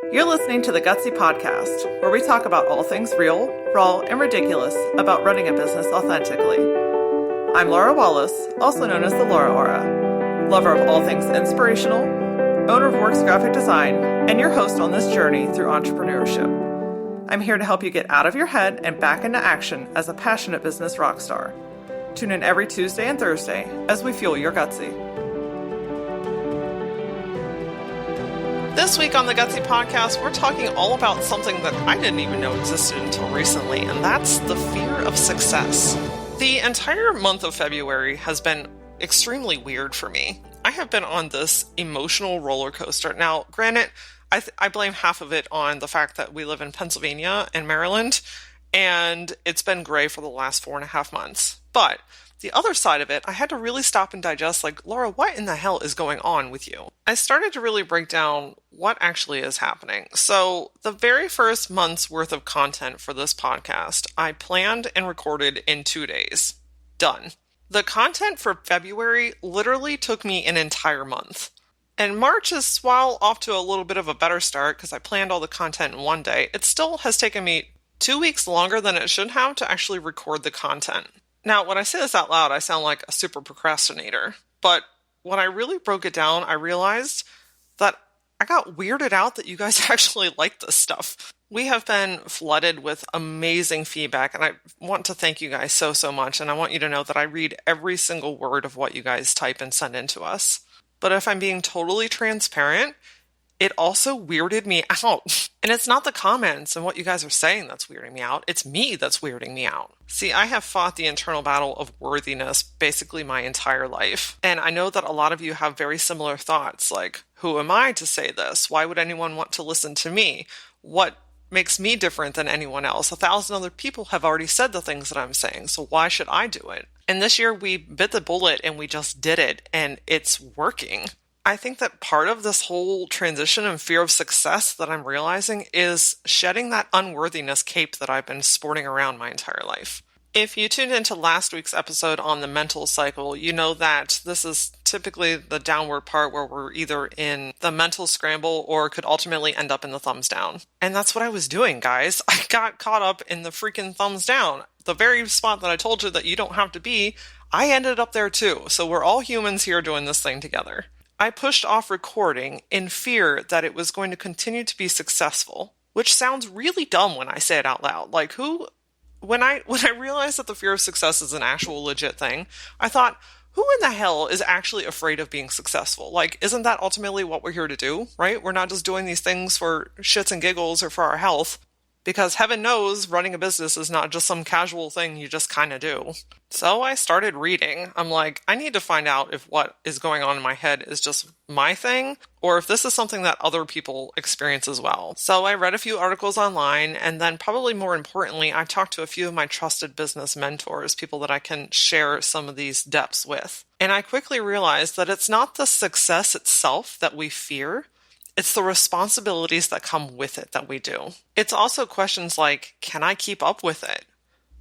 You're listening to the Gutsy Podcast, where we talk about all things real, raw, and ridiculous about running a business authentically. I'm Laura Wallace, also known as the Laura Aura, lover of all things inspirational, owner of Works Graphic Design, and your host on this journey through entrepreneurship. I'm here to help you get out of your head and back into action as a passionate business rock star. Tune in every Tuesday and Thursday as we fuel your Gutsy. This week on the Gutsy Podcast, we're talking all about something that I didn't even know existed until recently, and that's the fear of success. The entire month of February has been extremely weird for me. I have been on this emotional roller coaster. Now, granted, I blame half of it on the fact that we live in Pennsylvania and Maryland, and it's been gray for the last 4.5 months. But the other side of it, I had to really stop and digest, like, Laura, what in the hell is going on with you? I started to really break down what actually is happening. So the very first month's worth of content for this podcast, I planned and recorded in 2 days. Done. The content for February literally took me an entire month. And March is, while off to a little bit of a better start because I planned all the content in 1 day, it still has taken me 2 weeks longer than it should have to actually record the content. Now, when I say this out loud, I sound like a super procrastinator. But when I really broke it down, I realized that I got weirded out that you guys actually like this stuff. We have been flooded with amazing feedback, and I want to thank you guys so much. And I want you to know that I read every single word of what you guys type and send in to us. But if I'm being totally transparent, it also weirded me out. And it's not the comments and what you guys are saying that's weirding me out. It's me that's weirding me out. See, I have fought the internal battle of worthiness basically my entire life. And I know that a lot of you have very similar thoughts, like, who am I to say this? Why would anyone want to listen to me? What makes me different than anyone else? 1,000 other people have already said the things that I'm saying, so why should I do it? And this year we bit the bullet and we just did it, and it's working. I think that part of this whole transition and fear of success that I'm realizing is shedding that unworthiness cape that I've been sporting around my entire life. If you tuned into last week's episode on the mental cycle, you know that this is typically the downward part where we're either in the mental scramble or could ultimately end up in the thumbs down. And that's what I was doing, guys. I got caught up in the freaking thumbs down. The very spot that I told you that you don't have to be, I ended up there too. So we're all humans here doing this thing together. I pushed off recording in fear that it was going to continue to be successful, which sounds really dumb when I say it out loud. Like, when I realized that the fear of success is an actual legit thing, I thought, who in the hell is actually afraid of being successful? Like, isn't that ultimately what we're here to do, right? We're not just doing these things for shits and giggles or for our health. Because heaven knows running a business is not just some casual thing you just kind of do. So I started reading. I'm like, I need to find out if what is going on in my head is just my thing, or if this is something that other people experience as well. So I read a few articles online, and then probably more importantly, I talked to a few of my trusted business mentors, people that I can share some of these depths with. And I quickly realized that it's not the success itself that we fear. It's the responsibilities that come with it that we do. It's also questions like, can I keep up with it?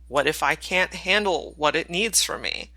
What if I can't handle what it needs from me?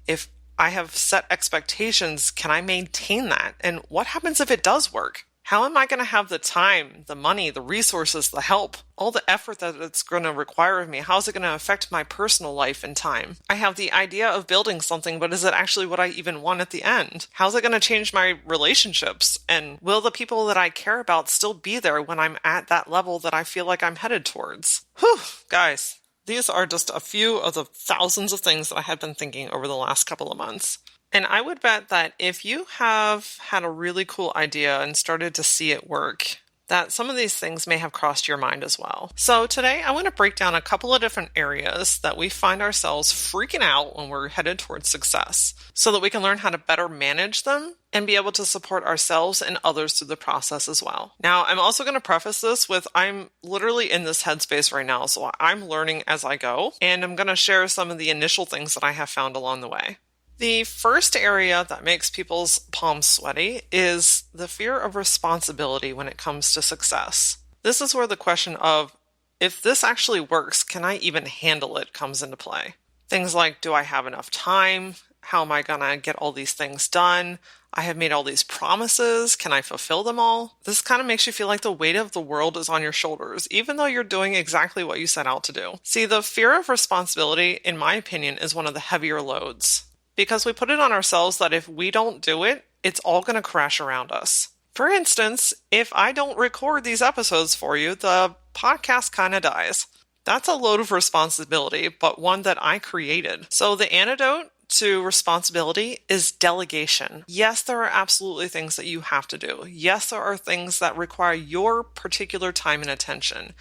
If I have set expectations, can I maintain that? And what happens if it does work? How am I going to have the time, the money, the resources, the help, all the effort that it's going to require of me? How is it going to affect my personal life and time? I have the idea of building something, but is it actually what I even want at the end? How's it going to change my relationships? And will the people that I care about still be there when I'm at that level that I feel like I'm headed towards? Whew, guys, these are just a few of the thousands of things that I have been thinking over the last couple of months. And I would bet that if you have had a really cool idea and started to see it work, that some of these things may have crossed your mind as well. So today I want to break down a couple of different areas that we find ourselves freaking out when we're headed towards success, so that we can learn how to better manage them and be able to support ourselves and others through the process as well. Now, I'm also going to preface this with I'm literally in this headspace right now, so I'm learning as I go, and I'm going to share some of the initial things that I have found along the way. The first area that makes people's palms sweaty is the fear of responsibility when it comes to success. This is where the question of, if this actually works, can I even handle it, comes into play. Things like, do I have enough time? How am I going to get all these things done? I have made all these promises. Can I fulfill them all? This kind of makes you feel like the weight of the world is on your shoulders, even though you're doing exactly what you set out to do. See, the fear of responsibility, in my opinion, is one of the heavier loads because we put it on ourselves that if we don't do it, it's all going to crash around us. For instance, if I don't record these episodes for you, the podcast kind of dies. That's a load of responsibility, but one that I created. So the antidote to responsibility is delegation. Yes, there are absolutely things that you have to do. Yes, there are things that require your particular time and attention.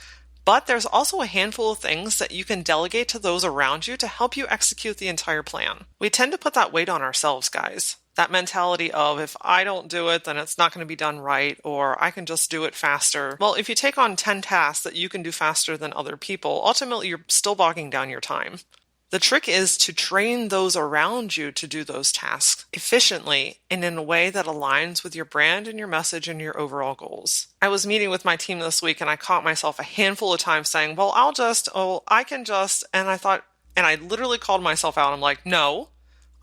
But there's also a handful of things that you can delegate to those around you to help you execute the entire plan. We tend to put that weight on ourselves, guys. That mentality of if I don't do it, then it's not going to be done right, or I can just do it faster. Well, if you take on 10 tasks that you can do faster than other people, ultimately you're still bogging down your time. The trick is to train those around you to do those tasks efficiently and in a way that aligns with your brand and your message and your overall goals. I was meeting with my team this week and I caught myself a handful of times saying, well, I can just, and I literally called myself out. I'm like, no,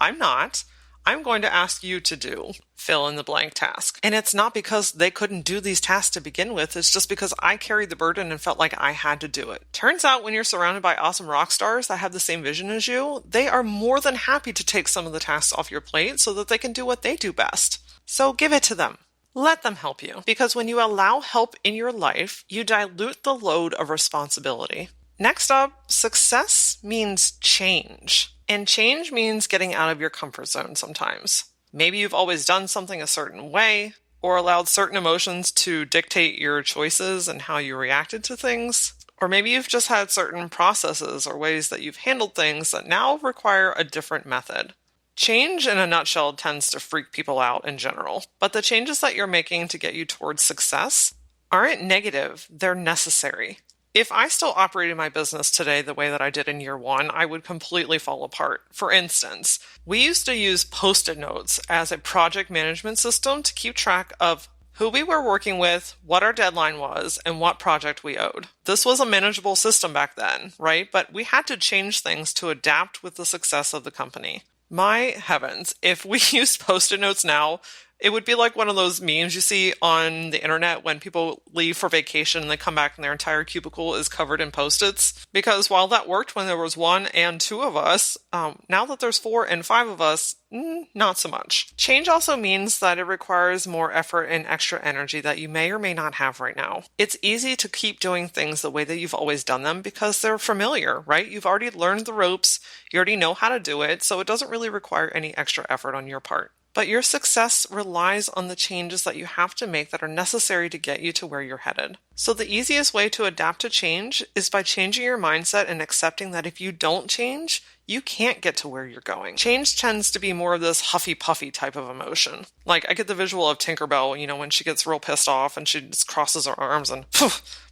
I'm not. I'm going to ask you to do fill in the blank task. And it's not because they couldn't do these tasks to begin with. It's just because I carried the burden and felt like I had to do it. Turns out when you're surrounded by awesome rock stars that have the same vision as you, they are more than happy to take some of the tasks off your plate so that they can do what they do best. So give it to them. Let them help you. Because when you allow help in your life, you dilute the load of responsibility. Next up, success means change. And change means getting out of your comfort zone sometimes. Maybe you've always done something a certain way, or allowed certain emotions to dictate your choices and how you reacted to things. Or maybe you've just had certain processes or ways that you've handled things that now require a different method. Change, in a nutshell, tends to freak people out in general. But the changes that you're making to get you towards success aren't negative, they're necessary. If I still operated my business today the way that I did in year one, I would completely fall apart. For instance, we used to use Post-it notes as a project management system to keep track of who we were working with, what our deadline was, and what project we owed. This was a manageable system back then, right? But we had to change things to adapt with the success of the company. My heavens, if we used Post-it notes now, it would be like one of those memes you see on the internet when people leave for vacation and they come back and their entire cubicle is covered in Post-its. Because while that worked when there was 1 and 2 of us, now that there's 4 and 5 of us, not so much. Change also means that it requires more effort and extra energy that you may or may not have right now. It's easy to keep doing things the way that you've always done them because they're familiar, right? You've already learned the ropes, you already know how to do it, so it doesn't really require any extra effort on your part. But your success relies on the changes that you have to make that are necessary to get you to where you're headed. So the easiest way to adapt to change is by changing your mindset and accepting that if you don't change, you can't get to where you're going. Change tends to be more of this huffy-puffy type of emotion. Like, I get the visual of Tinkerbell, when she gets real pissed off and she just crosses her arms and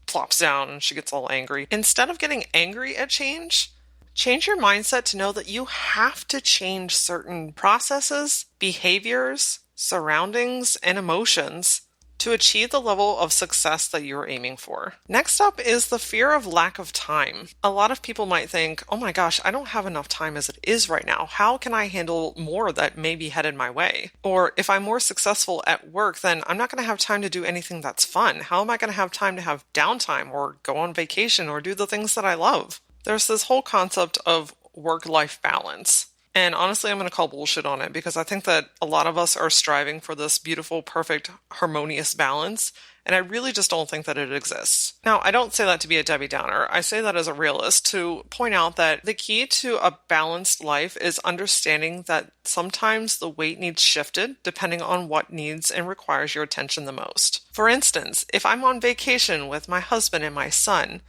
plops down and she gets all angry. Instead of getting angry at change your mindset to know that you have to change certain processes, behaviors, surroundings, and emotions to achieve the level of success that you're aiming for. Next up is the fear of lack of time. A lot of people might think, oh my gosh, I don't have enough time as it is right now. How can I handle more that may be headed my way? Or if I'm more successful at work, then I'm not going to have time to do anything that's fun. How am I going to have time to have downtime or go on vacation or do the things that I love? There's this whole concept of work-life balance. And honestly, I'm going to call bullshit on it because I think that a lot of us are striving for this beautiful, perfect, harmonious balance. And I really just don't think that it exists. Now, I don't say that to be a Debbie Downer. I say that as a realist to point out that the key to a balanced life is understanding that sometimes the weight needs shifted depending on what needs and requires your attention the most. For instance, if I'm on vacation with my husband and my son,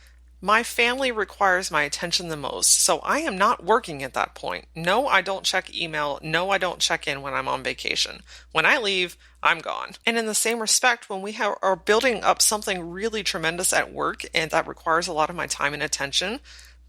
my family requires my attention the most, so I am not working at that point. No, I don't check email. No, I don't check in when I'm on vacation. When I leave, I'm gone. And in the same respect, when we are building up something really tremendous at work and that requires a lot of my time and attention,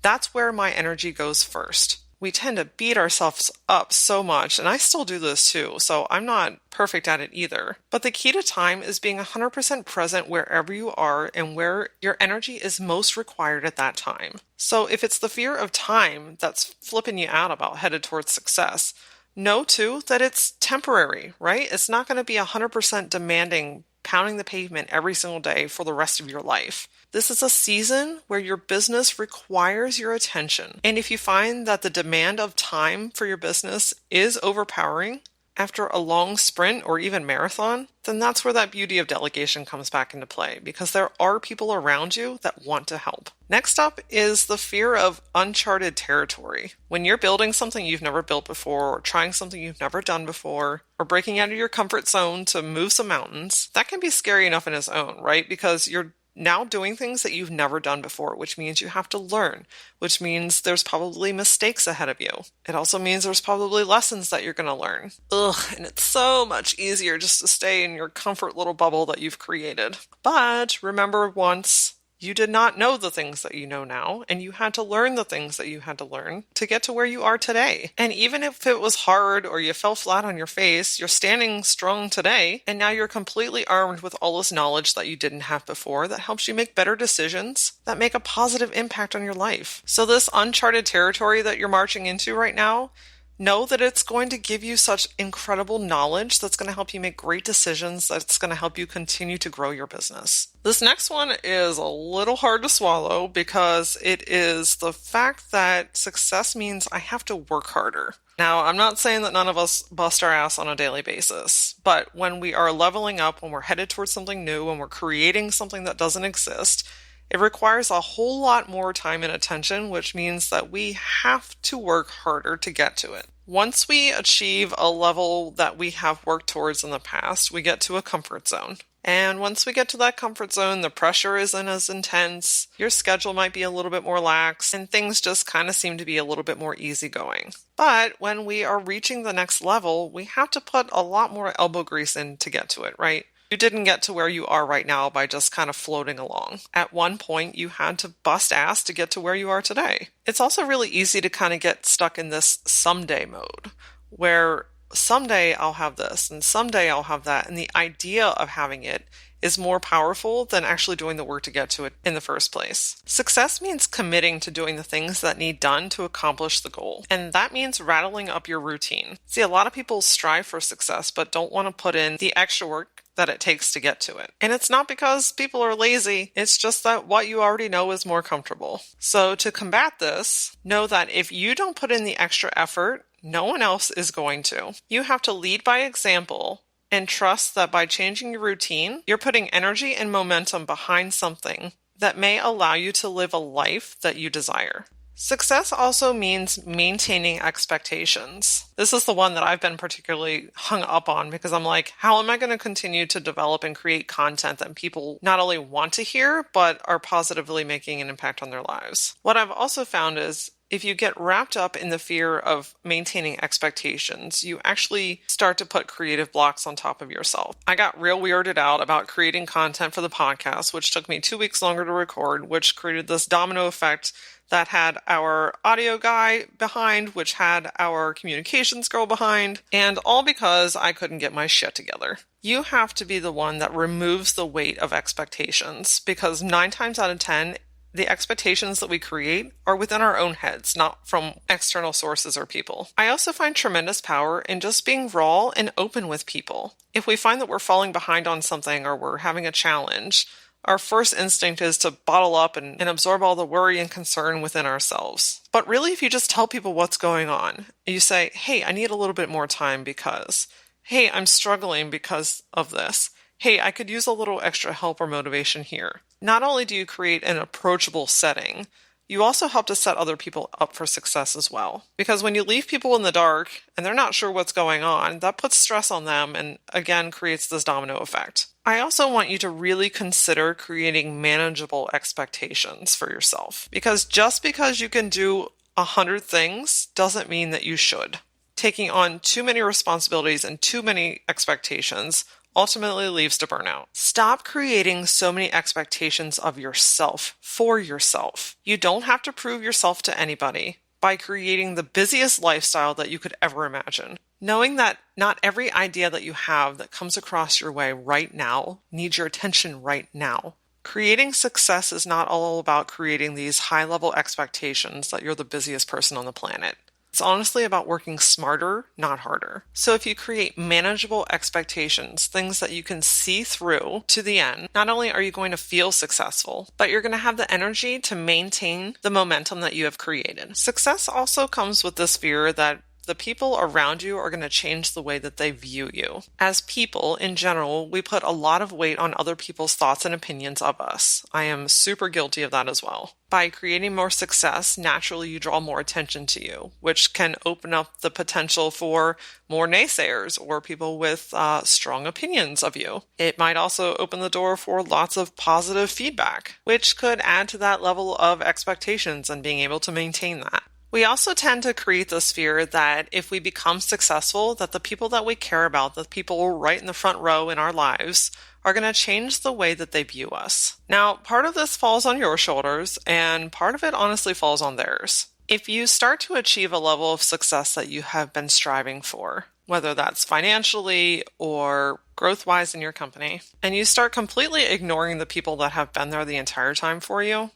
that's where my energy goes first. We tend to beat ourselves up so much, and I still do this too, so I'm not perfect at it either. But the key to time is being 100% present wherever you are and where your energy is most required at that time. So if it's the fear of time that's flipping you out about headed towards success, Know too that it's temporary, right? It's not going to be 100% demanding, pounding the pavement every single day for the rest of your life. This is a season where your business requires your attention. And if you find that the demand of time for your business is overpowering after a long sprint or even marathon, then that's where that beauty of delegation comes back into play, because there are people around you that want to help. Next up is the fear of uncharted territory. When you're building something you've never built before, or trying something you've never done before, or breaking out of your comfort zone to move some mountains, that can be scary enough in its own, right? Because you're now doing things that you've never done before, which means you have to learn, which means there's probably mistakes ahead of you. It also means there's probably lessons that you're going to learn. And it's so much easier just to stay in your comfort little bubble that you've created. But remember, once you did not know the things that you know now, and you had to learn the things that you had to learn to get to where you are today. And even if it was hard or you fell flat on your face, you're standing strong today, and now you're completely armed with all this knowledge that you didn't have before that helps you make better decisions that make a positive impact on your life. So this uncharted territory that you're marching into right now, know that it's going to give you such incredible knowledge that's going to help you make great decisions, that's going to help you continue to grow your business. This next one is a little hard to swallow because it is the fact that success means I have to work harder. Now, I'm not saying that none of us bust our ass on a daily basis, but when we are leveling up, when we're headed towards something new, when we're creating something that doesn't exist, it requires a whole lot more time and attention, which means that we have to work harder to get to it. Once we achieve a level that we have worked towards in the past, we get to a comfort zone. And once we get to that comfort zone, the pressure isn't as intense, your schedule might be a little bit more lax, and things just kind of seem to be a little bit more easygoing. But when we are reaching the next level, we have to put a lot more elbow grease in to get to it, right? You didn't get to where you are right now by just kind of floating along. At one point, you had to bust ass to get to where you are today. It's also really easy to kind of get stuck in this someday mode, where someday I'll have this and someday I'll have that, and the idea of having it is more powerful than actually doing the work to get to it in the first place. Success means committing to doing the things that need done to accomplish the goal. And that means rattling up your routine. See, a lot of people strive for success, but don't want to put in the extra work that it takes to get to it. And it's not because people are lazy, it's just that what you already know is more comfortable. So to combat this, know that if you don't put in the extra effort, no one else is going to. You have to lead by example and trust that by changing your routine, you're putting energy and momentum behind something that may allow you to live a life that you desire. Success also means maintaining expectations. This is the one that I've been particularly hung up on because I'm like, how am I going to continue to develop and create content that people not only want to hear, but are positively making an impact on their lives? What I've also found is if you get wrapped up in the fear of maintaining expectations, you actually start to put creative blocks on top of yourself. I got real weirded out about creating content for the podcast, which took me 2 weeks longer to record, which created this domino effect that had our audio guy behind, which had our communications girl behind, and all because I couldn't get my shit together. You have to be the one that removes the weight of expectations, because 9 times out of 10, the expectations that we create are within our own heads, not from external sources or people. I also find tremendous power in just being raw and open with people. If we find that we're falling behind on something or we're having a challenge, our first instinct is to bottle up and absorb all the worry and concern within ourselves. But really, if you just tell people what's going on, you say, hey, I need a little bit more time because, hey, I'm struggling because of this. Hey, I could use a little extra help or motivation here. Not only do you create an approachable setting, you also help to set other people up for success as well. Because when you leave people in the dark and they're not sure what's going on, that puts stress on them and again creates this domino effect. I also want you to really consider creating manageable expectations for yourself. Because just because you can do 100 things doesn't mean that you should. Taking on too many responsibilities and too many expectations ultimately leads to burnout. Stop creating so many expectations of yourself for yourself. You don't have to prove yourself to anybody by creating the busiest lifestyle that you could ever imagine. Knowing that not every idea that you have that comes across your way right now needs your attention right now. Creating success is not all about creating these high-level expectations that you're the busiest person on the planet. It's honestly about working smarter, not harder. So if you create manageable expectations, things that you can see through to the end, not only are you going to feel successful, but you're going to have the energy to maintain the momentum that you have created. Success also comes with this fear that the people around you are going to change the way that they view you. As people, in general, we put a lot of weight on other people's thoughts and opinions of us. I am super guilty of that as well. By creating more success, naturally you draw more attention to you, which can open up the potential for more naysayers or people with strong opinions of you. It might also open the door for lots of positive feedback, which could add to that level of expectations and being able to maintain that. We also tend to create this fear that if we become successful, that the people that we care about, the people right in the front row in our lives, are going to change the way that they view us. Now, part of this falls on your shoulders, and part of it honestly falls on theirs. If you start to achieve a level of success that you have been striving for, whether that's financially or growth-wise in your company, and you start completely ignoring the people that have been there the entire time for you,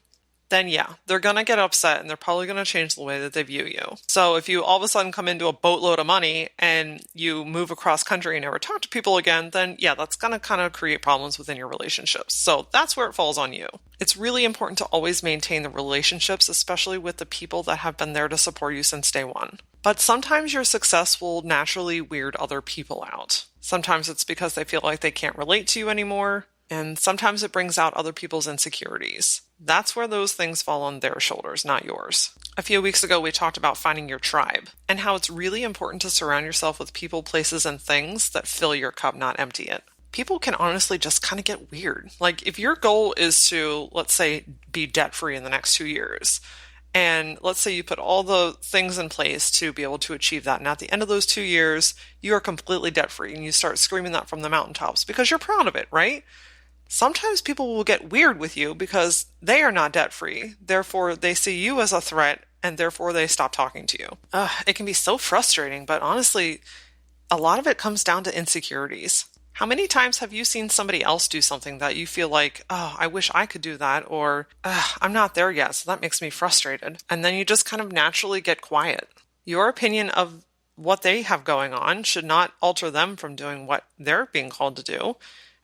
then yeah, they're going to get upset and they're probably going to change the way that they view you. So if you all of a sudden come into a boatload of money and you move across country and never talk to people again, then yeah, that's going to kind of create problems within your relationships. So that's where it falls on you. It's really important to always maintain the relationships, especially with the people that have been there to support you since day one. But sometimes your success will naturally weird other people out. Sometimes it's because they feel like they can't relate to you anymore. And sometimes it brings out other people's insecurities. That's where those things fall on their shoulders, not yours. A few weeks ago, we talked about finding your tribe and how it's really important to surround yourself with people, places, and things that fill your cup, not empty it. People can honestly just kind of get weird. Like if your goal is to, let's say, be debt-free in the next 2 years, and let's say you put all the things in place to be able to achieve that. And at the end of those 2 years, you are completely debt-free and you start screaming that from the mountaintops because you're proud of it, right? Sometimes people will get weird with you because they are not debt-free. Therefore, they see you as a threat and therefore they stop talking to you. It can be so frustrating, but honestly, a lot of it comes down to insecurities. How many times have you seen somebody else do something that you feel like, oh, I wish I could do that, or I'm not there yet, so that makes me frustrated. And then you just kind of naturally get quiet. Your opinion of what they have going on should not alter them from doing what they're being called to do.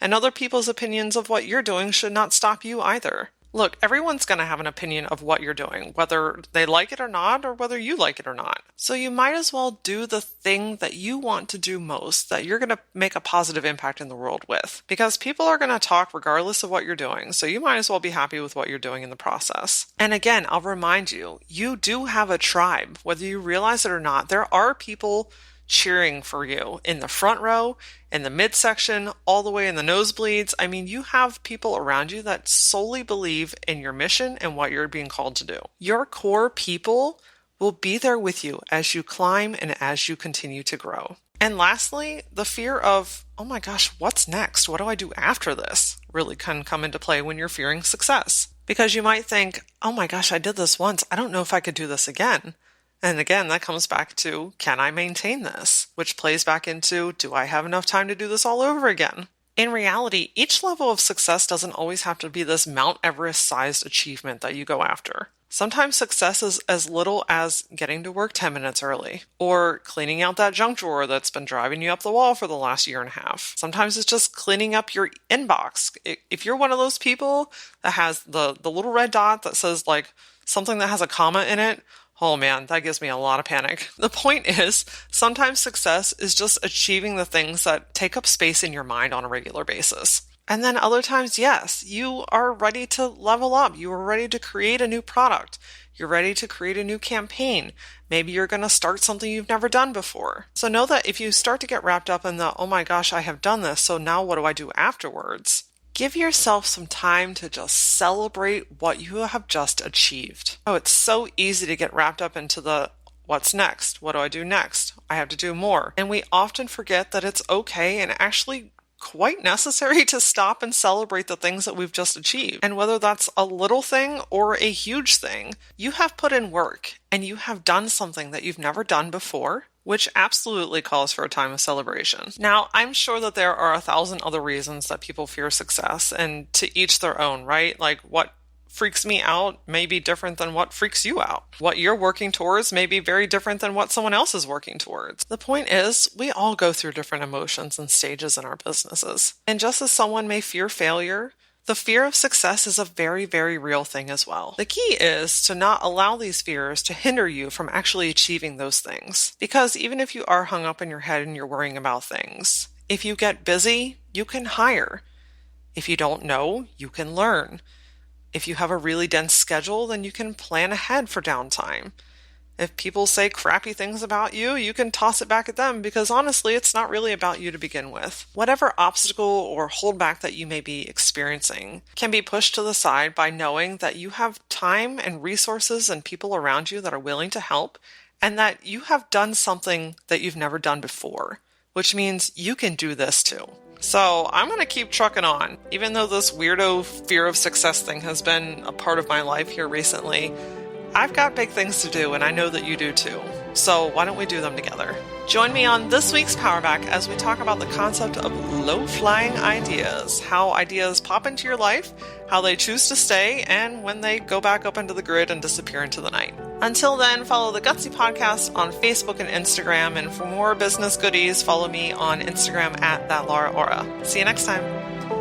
And other people's opinions of what you're doing should not stop you either. Look, everyone's going to have an opinion of what you're doing, whether they like it or not, or whether you like it or not. So you might as well do the thing that you want to do most, that you're going to make a positive impact in the world with. Because people are going to talk regardless of what you're doing, so you might as well be happy with what you're doing in the process. And again, I'll remind you, you do have a tribe. Whether you realize it or not, there are people cheering for you in the front row, in the midsection, all the way in the nosebleeds. I mean, you have people around you that solely believe in your mission and what you're being called to do. Your core people will be there with you as you climb and as you continue to grow. And lastly, the fear of, oh my gosh, what's next? What do I do after this? Really can come into play when you're fearing success. Because you might think, oh my gosh, I did this once. I don't know if I could do this again. And again, that comes back to, can I maintain this? Which plays back into, do I have enough time to do this all over again? In reality, each level of success doesn't always have to be this Mount Everest-sized achievement that you go after. Sometimes success is as little as getting to work 10 minutes early, or cleaning out that junk drawer that's been driving you up the wall for the last year and a half. Sometimes it's just cleaning up your inbox. If you're one of those people that has the little red dot that says like something that has a comma in it, oh man, that gives me a lot of panic. The point is, sometimes success is just achieving the things that take up space in your mind on a regular basis. And then other times, yes, you are ready to level up. You are ready to create a new product. You're ready to create a new campaign. Maybe you're going to start something you've never done before. So know that if you start to get wrapped up in the, oh my gosh, I have done this, so now what do I do afterwards? Give yourself some time to just celebrate what you have just achieved. Oh, it's so easy to get wrapped up into the what's next? What do I do next? I have to do more. And we often forget that it's okay and actually quite necessary to stop and celebrate the things that we've just achieved. And whether that's a little thing or a huge thing, you have put in work and you have done something that you've never done before, which absolutely calls for a time of celebration. Now, I'm sure that there are 1,000 other reasons that people fear success, and to each their own, right? Like what freaks me out may be different than what freaks you out. What you're working towards may be very different than what someone else is working towards. The point is, we all go through different emotions and stages in our businesses. And just as someone may fear failure, the fear of success is a very, very real thing as well. The key is to not allow these fears to hinder you from actually achieving those things. Because even if you are hung up in your head and you're worrying about things, if you get busy, you can hire. If you don't know, you can learn. If you have a really dense schedule, then you can plan ahead for downtime. If people say crappy things about you, you can toss it back at them because honestly, it's not really about you to begin with. Whatever obstacle or holdback that you may be experiencing can be pushed to the side by knowing that you have time and resources and people around you that are willing to help, and that you have done something that you've never done before, which means you can do this too. So I'm going to keep trucking on. Even though this weirdo fear of success thing has been a part of my life here recently, I've got big things to do, and I know that you do too. So why don't we do them together? Join me on this week's Powerback as we talk about the concept of low-flying ideas, how ideas pop into your life, how they choose to stay, and when they go back up into the grid and disappear into the night. Until then, follow the Gutsy Podcast on Facebook and Instagram, and for more business goodies, follow me on Instagram at ThatLauraAura. See you next time.